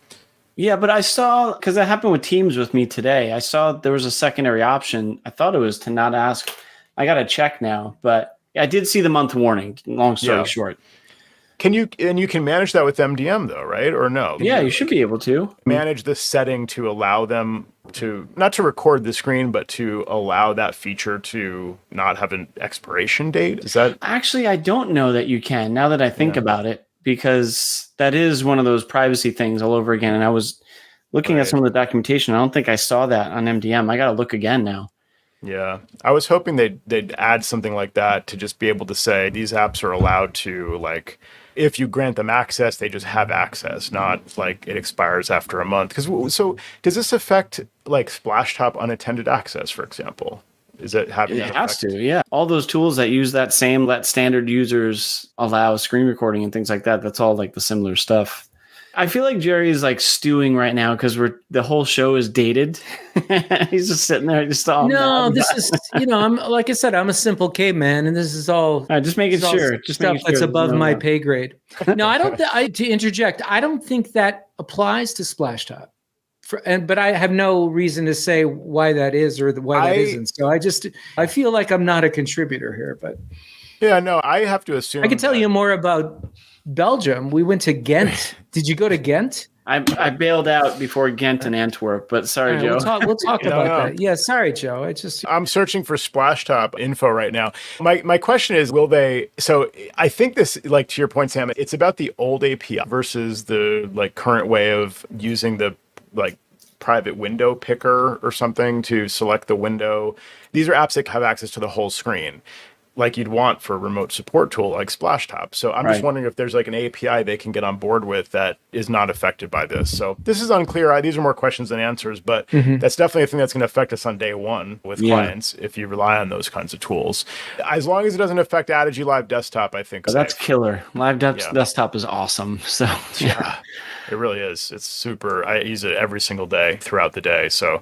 Yeah, but I saw, because that happened with Teams with me today, I saw there was a secondary option. I thought it was to not ask. I got to check now, but I did see the month warning, long story short. You can manage that with MDM though, right? Or no? Yeah, you should be able to manage the setting to allow them to not to record the screen, but to allow that feature to not have an expiration date. Is that actually? I don't know that you can. Now that I think about it, because that is one of those privacy things all over again. And I was looking at some of the documentation. I don't think I saw that on MDM. I got to look again now. Yeah, I was hoping they'd add something like that to just be able to say these apps are allowed to, like, if you grant them access, they just have access, not like it expires after a month. So does this affect like Splashtop unattended access, for example? Is it having that has effect? to, yeah. All those tools that use that standard users allow screen recording and things like that. That's all like the similar stuff. I feel like Jerry is like stewing right now because the whole show is dated. He's just sitting there, just all. No, this is I'm like I said, I'm a simple caveman, and this is all. Just making sure, just stuff making that's sure above my pay grade. No, I don't. To interject, I don't think that applies to Splashtop, but I have no reason to say why that is or why that isn't. So I feel like I'm not a contributor here, but yeah, no, I have to assume I can tell you more about Belgium. We went to Ghent. Did you go to Ghent? I bailed out before Ghent and Antwerp, but sorry, Joe. We'll talk about that. Yeah, sorry, Joe. I'm searching for Splashtop info right now. My question is, will they? So I think this, like to your point, Sam, it's about the old API versus the like current way of using the like private window picker or something to select the window. These are apps that have access to the whole screen, like you'd want for a remote support tool like Splashtop. So I'm just wondering if there's like an API they can get on board with that is not affected by this. So this is unclear. These are more questions than answers, but that's definitely a thing that's going to affect us on day one with clients if you rely on those kinds of tools. As long as it doesn't affect Adigy Live Desktop, I think. That's killer. Live Desktop is awesome. So yeah, it really is. It's super. I use it every single day throughout the day. So,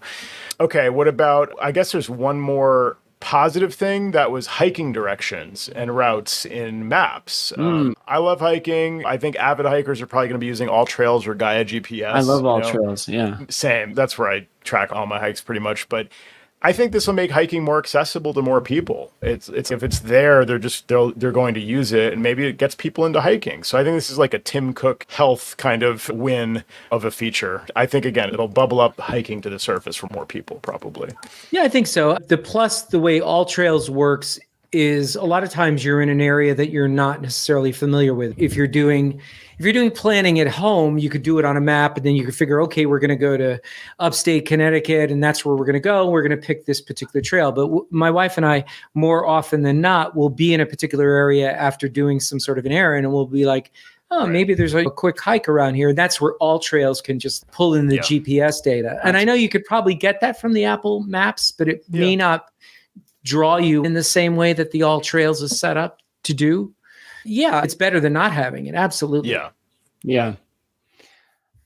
okay, what about, I guess there's one more positive thing that was hiking directions and routes in maps. I love hiking. I think avid hikers are probably going to be using All Trails or Gaia GPS. I love All Trails. Yeah. Same. That's where I track all my hikes pretty much. But I think this will make hiking more accessible to more people. It's if it's there, they're going to use it, and maybe it gets people into hiking. So I think this is like a Tim Cook health kind of win of a feature. I think again, it'll bubble up hiking to the surface for more people, probably. Yeah, I think so. The way All Trails works is a lot of times you're in an area that you're not necessarily familiar with. If you're doing planning at home, you could do it on a map, and then you could figure, okay, we're going to go to upstate Connecticut, and that's where we're going to go. We're going to pick this particular trail. But my wife and I, more often than not, will be in a particular area after doing some sort of an errand, and we'll be like, oh, maybe there's a quick hike around here. That's where All Trails can just pull in the GPS data. And I know you could probably get that from the Apple Maps, but it may not draw you in the same way that the All Trails is set up to do. Yeah, it's better than not having it. Absolutely. Yeah,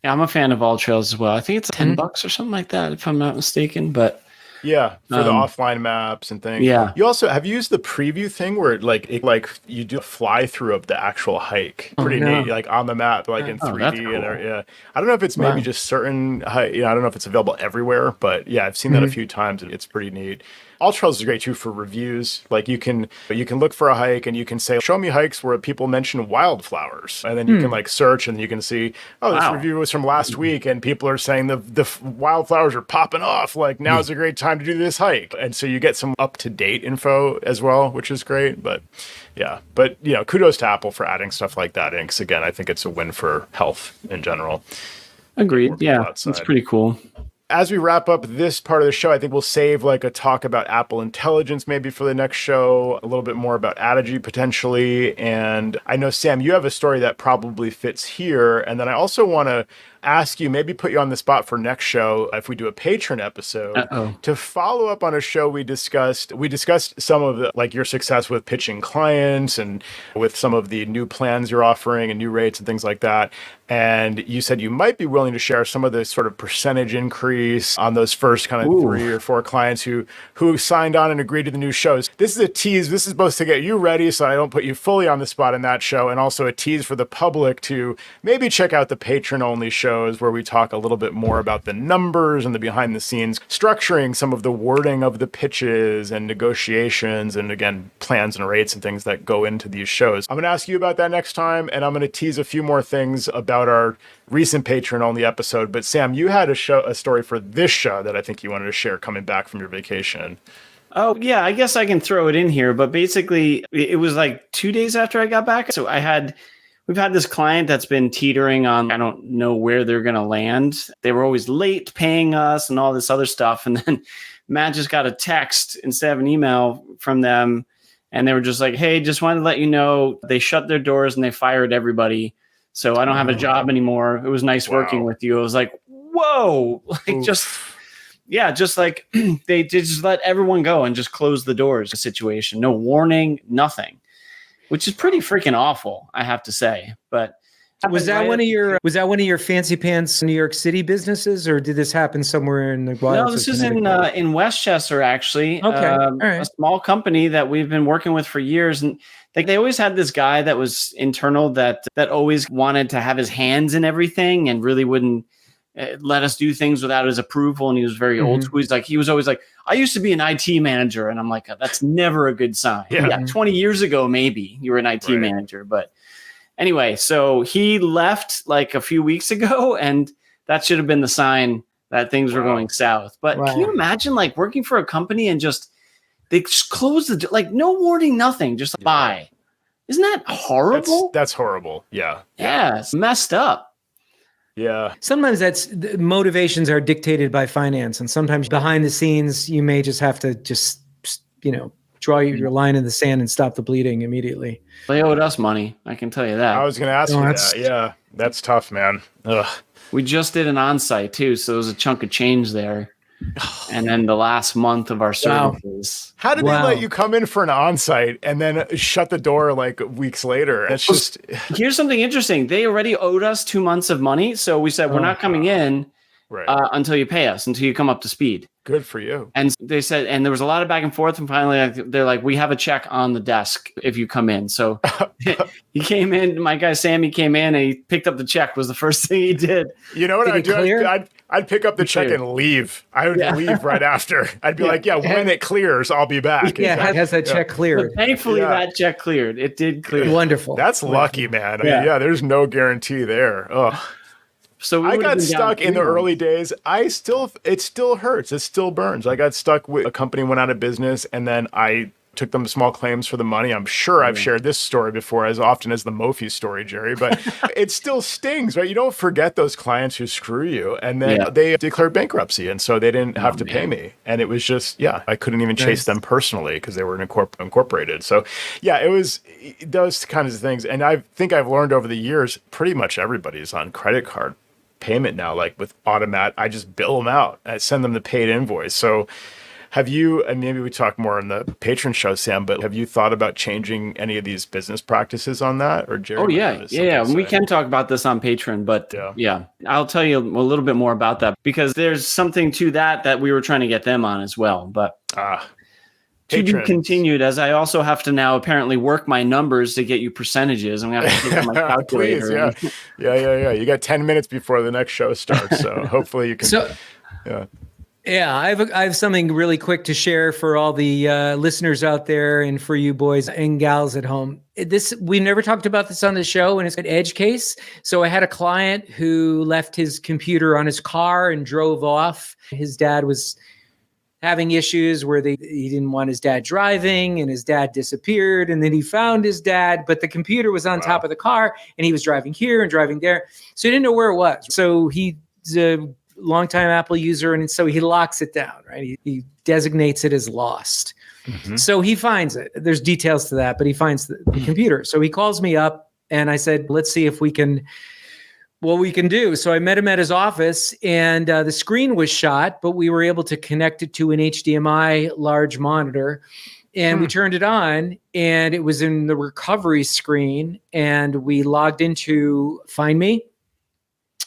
I'm a fan of All Trails as well. I think it's $10 or something like that, if I'm not mistaken. But for the offline maps and things. Yeah. You also have you used the preview thing where it you do a fly through of the actual hike. Pretty neat, like on the map, like in 3D. Cool. I don't know if it's maybe just certain. I don't know if it's available everywhere, but I've seen that a few times. It's pretty neat. All Trails is great too for reviews. Like you can look for a hike and you can say, show me hikes where people mention wildflowers. And then you can like search and you can see, oh, this review was from last week and people are saying the wildflowers are popping off. Like now's a great time to do this hike. And so you get some up-to-date info as well, which is great. But yeah, but kudos to Apple for adding stuff like that in. Because again, I think it's a win for health in general. Agreed. Yeah, it's pretty cool. As we wrap up this part of the show, I think we'll save like a talk about Apple Intelligence maybe for the next show, a little bit more about Adigy potentially. And I know, Sam, you have a story that probably fits here. And then I also want to ask you, maybe put you on the spot for next show, if we do a patron episode, to follow up on a show we discussed. We discussed some of the, like your success with pitching clients and with some of the new plans you're offering and new rates and things like that. And you said you might be willing to share some of the sort of percentage increase on those first kind of 3 or 4 clients who signed on and agreed to the new shows. This is a tease. This is supposed to get you ready so I don't put you fully on the spot in that show, and also a tease for the public to maybe check out the patron-only shows where we talk a little bit more about the numbers and the behind-the-scenes structuring, some of the wording of the pitches and negotiations, and again, plans and rates and things that go into these shows. I'm going to ask you about that next time, and I'm going to tease a few more things about our recent patron-only episode. But Sam, you had a story for this show that I think you wanted to share coming back from your vacation. Oh, yeah, I guess I can throw it in here. But basically, it was like 2 days after I got back. So we've had this client that's been teetering on, I don't know where they're going to land. They were always late paying us and all this other stuff. And then Matt just got a text instead of an email from them. And they were just like, hey, just wanted to let you know they shut their doors and they fired everybody. So I don't have a job anymore. It was nice working with you. I was like, whoa, like just like they just let everyone go and just close the doors situation. No warning, nothing, which is pretty freaking awful, I have to say. But was that one of your fancy pants New York City businesses, or did this happen somewhere in the wilds? No, this is in Westchester, actually. Okay, all right. A small company that we've been working with for years, and they always had this guy that was internal that always wanted to have his hands in everything and really wouldn't let us do things without his approval. And he was very old school. He was always like, I used to be an IT manager. And I'm like, that's never a good sign. Yeah, 20 years ago, maybe you were an IT manager. But anyway, so he left like a few weeks ago, and that should have been the sign that things were going south. But can you imagine like working for a company and they just close the door, like no warning, nothing, just bye. Isn't that horrible? That's horrible. Yeah. Yeah, it's messed up. Yeah. Sometimes motivations are dictated by finance, and sometimes behind the scenes, you may just have to draw your line in the sand and stop the bleeding immediately. They owed us money. I can tell you that. I was going to ask you that. Yeah, that's tough, man. Ugh. We just did an on-site too, so there was a chunk of change there. And then the last month of our services. How did they let you come in for an on-site and then shut the door like weeks later? It's just here's something interesting. They already owed us 2 months of money, so we said we're not coming in until you pay us, until you come up to speed. Good for you. And they said, and there was a lot of back and forth, and finally they're like, we have a check on the desk if you come in. So he came in, my guy Sammy came in and he picked up the check, was the first thing he did. You know what I'd do? I'd pick up the check and leave. I would leave right after. I'd be like, when it clears, I'll be back. Yeah, has that check cleared? But thankfully, that check cleared. It did clear. Wonderful. That's lucky, man. I mean, there's no guarantee there. Ugh. So I got stuck in the early days. It still hurts. It still burns. I got stuck with a company went out of business, and then I took them small claims for the money. I'm sure I've shared this story before as often as the Mophie story, Jerry, but it still stings, right? You don't forget those clients who screw you, and then they declared bankruptcy, and so they didn't have to pay me. And it was just, I couldn't even chase them personally because they were incorporated. So it was those kinds of things. And I think I've learned over the years, pretty much everybody's on credit card payment now, like with Automat. I just bill them out. I send them the paid invoice. So have you, and maybe we talk more in the patron show, Sam, but have you thought about changing any of these business practices on that? Or Jerry? Oh, yeah. We can talk about this on Patreon, but I'll tell you a little bit more about that because there's something to that we were trying to get them on as well. But to be continued, as I also have to now apparently work my numbers to get you percentages. I'm going to have to take out my calculator. Please, yeah. You got 10 minutes before the next show starts, so hopefully you can. Yeah, I have something really quick to share for all the listeners out there and for you boys and gals at home. We never talked about this on the show, and it's an edge case. So I had a client who left his computer on his car and drove off. His dad was having issues where he didn't want his dad driving, and his dad disappeared, and then he found his dad, but the computer was on top of the car, and he was driving here and driving there, so he didn't know where it was. So he's a longtime Apple user, and so he locks it down, right? He designates it as lost. Mm-hmm. So he finds it. There's details to that, but he finds the computer. So he calls me up, and I said, let's see if we can do. So I met him at his office, and the screen was shot, but we were able to connect it to an HDMI large monitor, and we turned it on, and it was in the recovery screen, and we logged into Find Me,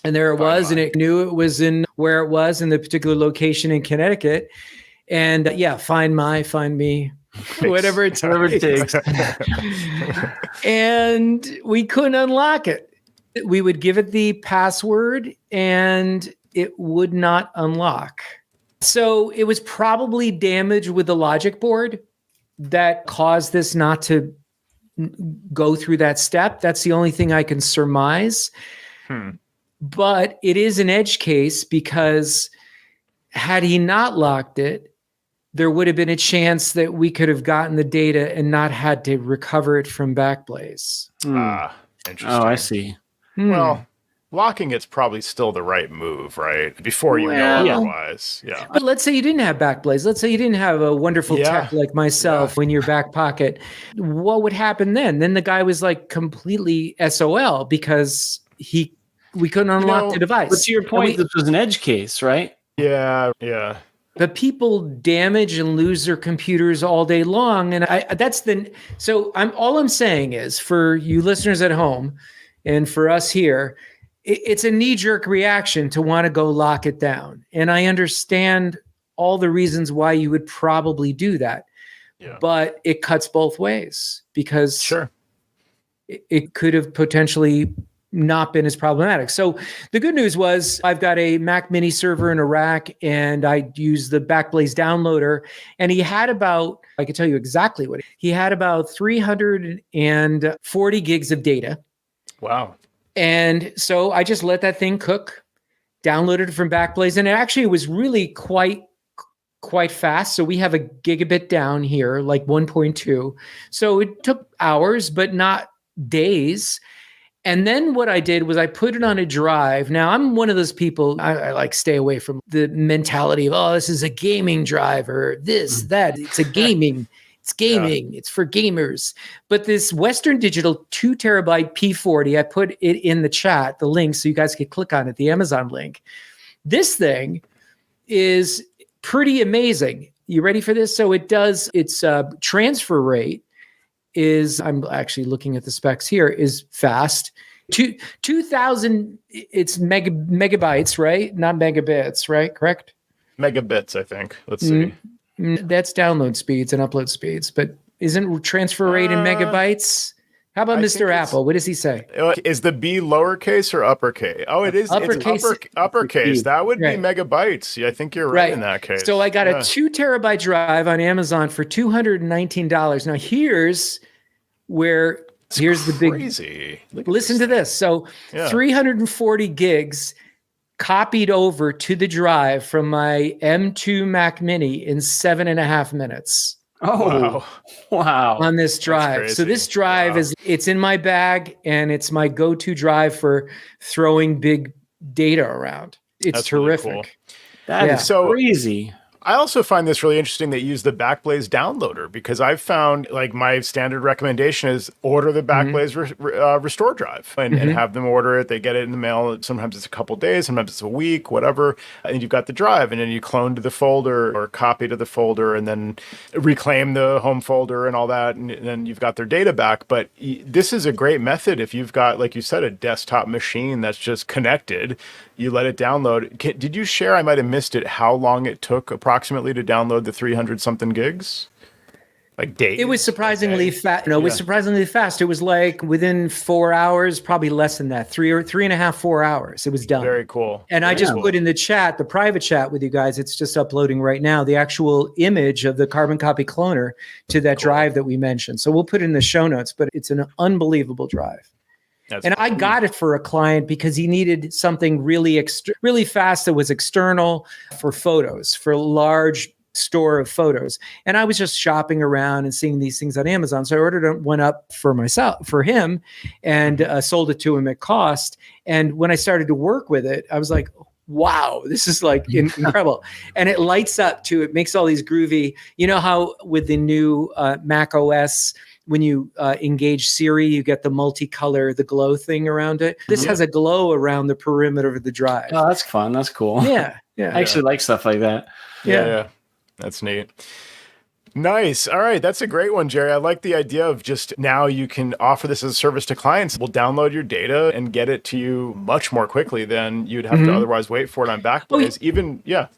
and there it was, and it knew it was in where it was in the particular location in Connecticut. And find me, whatever it takes. And we couldn't unlock it. We would give it the password and it would not unlock. So it was probably damage with the logic board that caused this not to go through that step. That's the only thing I can surmise. But it is an edge case because had he not locked it, there would have been a chance that we could have gotten the data and not had to recover it from Backblaze. Interesting. Oh, I see. Well, locking it's probably still the right move, right? Before you know otherwise. Yeah. But let's say you didn't have Backblaze. Let's say you didn't have a wonderful tech like myself in your back pocket. What would happen then? Then the guy was like completely SOL because we couldn't unlock the device. But to your point, this was an edge case, right? Yeah. But people damage and lose their computers all day long. And all I'm saying is for you listeners at home and for us here, it's a knee-jerk reaction to want to go lock it down. And I understand all the reasons why you would probably do that. Yeah. But it cuts both ways because it could have potentially not been as problematic. So the good news was I've got a Mac Mini server in Iraq, and I used the Backblaze downloader, and he had about 340 gigs of data. Wow. And so I just let that thing cook, downloaded it from Backblaze, and it actually was really quite fast. So we have a gigabit down here, like 1.2. So it took hours, but not days. And then what I did was I put it on a drive. Now, I'm one of those people, I like stay away from the mentality of, this is a gaming drive or this, that. It's gaming. It's for gamers. But this Western Digital 2 terabyte P40, I put it in the chat, the link, so you guys could click on it, the Amazon link. This thing is pretty amazing. You ready for this? So its transfer rate is, I'm actually looking at the specs here, is fast. 2,000, it's megabytes, right? Not megabits, right? Correct? Megabits, I think. Let's see. That's download speeds and upload speeds, but isn't transfer rate in megabytes? How about Mr. Apple? What does he say? Is the B lowercase or uppercase? Oh, it is uppercase. It's uppercase. That would be megabytes. I think you're right in that case. So I got a 2 terabyte drive on Amazon for $219. Now here's the big crazy. Listen to this. So 340 gigs copied over to the drive from my M2 Mac Mini in 7.5 minutes. Oh, wow. On this drive. So this drive it's in my bag, and it's my go-to drive for throwing big data around. It's terrific. Really cool. That is so crazy. I also find this really interesting that you use the Backblaze downloader, because I've found my standard recommendation is order the Backblaze restore drive and have them order it. They get it in the mail. Sometimes it's a couple days, sometimes it's a week, whatever. And you've got the drive, and then you clone to the folder or copy to the folder and then reclaim the home folder and all that. And then you've got their data back. But this is a great method if you've got, like you said, a desktop machine that's just connected. You let it download. Did you share, I might have missed it, how long it took approximately to download the 300 something gigs? Like days? It was surprisingly fast. No, it was surprisingly fast. It was like within 4 hours, probably less than that, 3.5, 4 hours. It was done. Very cool. And I just put in the chat, the private chat with you guys. It's just uploading right now, the actual image of the carbon copy cloner to that drive that we mentioned. So we'll put it in the show notes, but it's an unbelievable drive. I got it for a client because he needed something really fast that was external for photos, for large store of photos. And I was just shopping around and seeing these things on Amazon. So I ordered one up for him and sold it to him at cost. And when I started to work with it, I was like, wow, this is like incredible. And it lights up too. It makes all these groovy, you know how with the new Mac OS, when you engage Siri, you get the multicolor, the glow thing around it. This has a glow around the perimeter of the drive. Oh, that's fun. That's cool. Yeah. I actually like stuff like that. Yeah. That's neat. Nice. All right. That's a great one, Jerry. I like the idea of just now you can offer this as a service to clients. We'll download your data and get it to you much more quickly than you'd have to otherwise wait for it on Backblaze.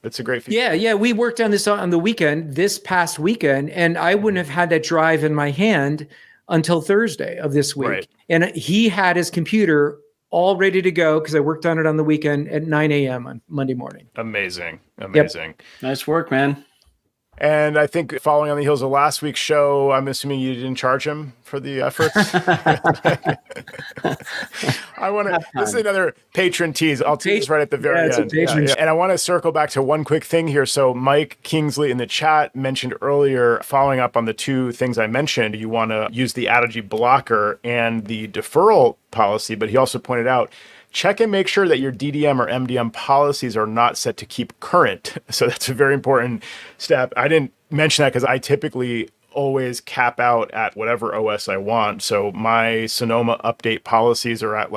It's a great feature. Yeah. We worked on this on the weekend, this past weekend, and I wouldn't have had that drive in my hand until Thursday of this week. Right. And he had his computer all ready to go because I worked on it on the weekend at 9 a.m. on Monday morning. Amazing. Yep. Nice work, man. And I think following on the heels of last week's show, I'm assuming you didn't charge him for the efforts. This is another patron tease. I'll tease right at the very end. And I want to circle back to one quick thing here. So Mike Kingsley in the chat mentioned earlier, following up on the two things I mentioned, you want to use the allergy blocker and the deferral policy, but he also pointed out, check and make sure that your DDM or MDM policies are not set to keep current. So that's a very important step. I didn't mention that because I typically always cap out at whatever OS I want. So my Sonoma update policies are at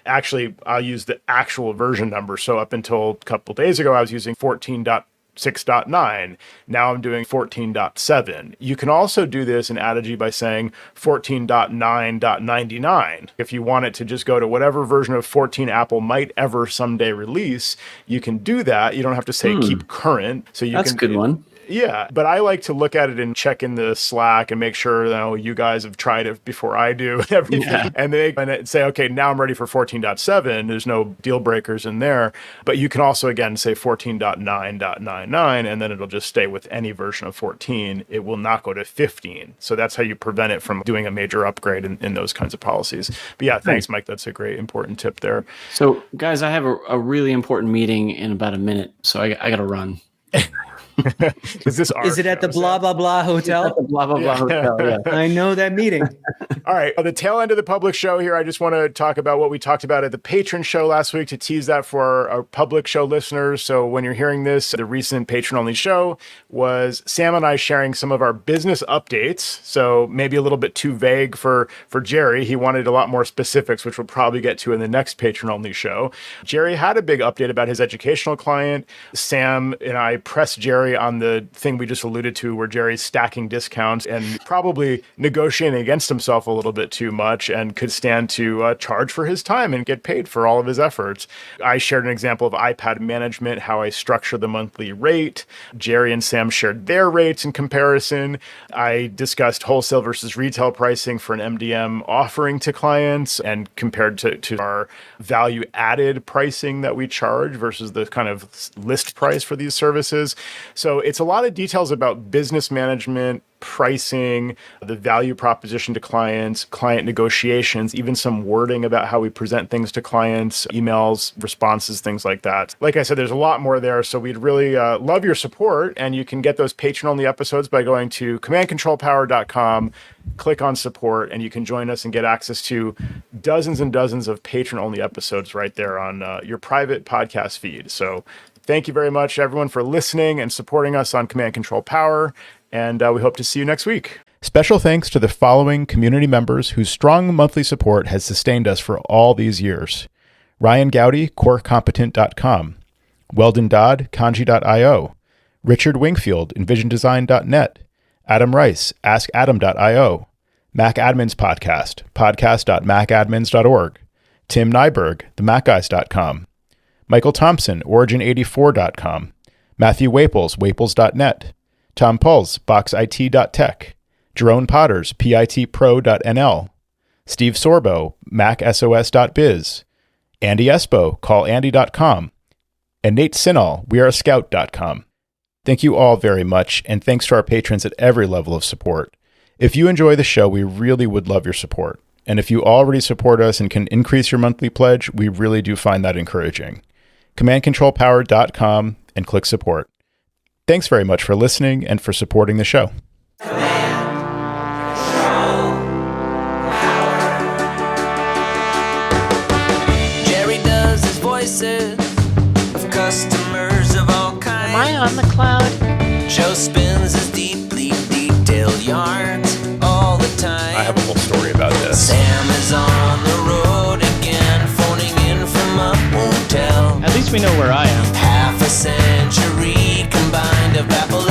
actually, I'll use the actual version number. So up until a couple days ago, I was using 14.6.9. Now I'm doing 14.7. You can also do this in Adigy by saying 14.9.99. If you want it to just go to whatever version of 14 Apple might ever someday release, you can do that. You don't have to say keep current. So that's a good one. Yeah, but I like to look at it and check in the Slack and make sure you guys have tried it before I do and everything. Yeah. And they say, okay, now I'm ready for 14.7. There's no deal breakers in there. But you can also, again, say 14.9.99, and then it'll just stay with any version of 14. It will not go to 15. So that's how you prevent it from doing a major upgrade in those kinds of policies. But yeah, thanks, Mike. That's a great, important tip there. So, guys, I have a really important meeting in about a minute, so I got to run. Is it at the blah blah blah hotel? At the blah blah blah hotel. Yeah. I know that meeting. All right, on the tail end of the public show here, I just want to talk about what we talked about at the patron show last week to tease that for our public show listeners. So when you're hearing this, the recent patron only show was Sam and I sharing some of our business updates. So maybe a little bit too vague for Jerry. He wanted a lot more specifics, which we'll probably get to in the next patron only show. Jerry had a big update about his educational client. Sam and I pressed Jerry on the thing we just alluded to, where Jerry's stacking discounts and probably negotiating against himself a little bit too much and could stand to charge for his time and get paid for all of his efforts. I shared an example of iPad management, how I structure the monthly rate. Jerry and Sam shared their rates in comparison. I discussed wholesale versus retail pricing for an MDM offering to clients and compared to our value added pricing that we charge versus the kind of list price for these services. So it's a lot of details about business management, pricing, the value proposition to clients, client negotiations, even some wording about how we present things to clients, emails, responses, things like that. Like I said, there's a lot more there. So we'd really love your support. And you can get those patron-only episodes by going to commandcontrolpower.com, click on support, and you can join us and get access to dozens and dozens of patron-only episodes right there on your private podcast feed. So thank you very much, everyone, for listening and supporting us on Command Control Power, and we hope to see you next week. Special thanks to the following community members whose strong monthly support has sustained us for all these years. Ryan Gowdy, CoreCompetent.com, Weldon Dodd, Kanji.io, Richard Wingfield, EnvisionDesign.net, Adam Rice, AskAdam.io, Mac Admins Podcast, podcast.macadmins.org, Tim Nyberg, TheMacGuys.com, Michael Thompson, Origin84.com, Matthew Waples, Waples.net, Tom Puls, BoxIT.tech, Jerome Potters, pitpro.nl, Steve Sorbo, macsos.biz, Andy Espo, callandy.com, and Nate Sinall, weareascout.com. Thank you all very much, and thanks to our patrons at every level of support. If you enjoy the show, we really would love your support. And if you already support us and can increase your monthly pledge, we really do find that encouraging. commandcontrolpower.com and click support. Thanks very much for listening and for supporting the show. Jerry does his voices of customers of all kinds. Am I on the cloud? Joe spins his deeply detailed yarns all the time. I have a whole story about this. Sam is on the road again, phoning in from a hotel. At least we know where I am. Half a century combined of Apple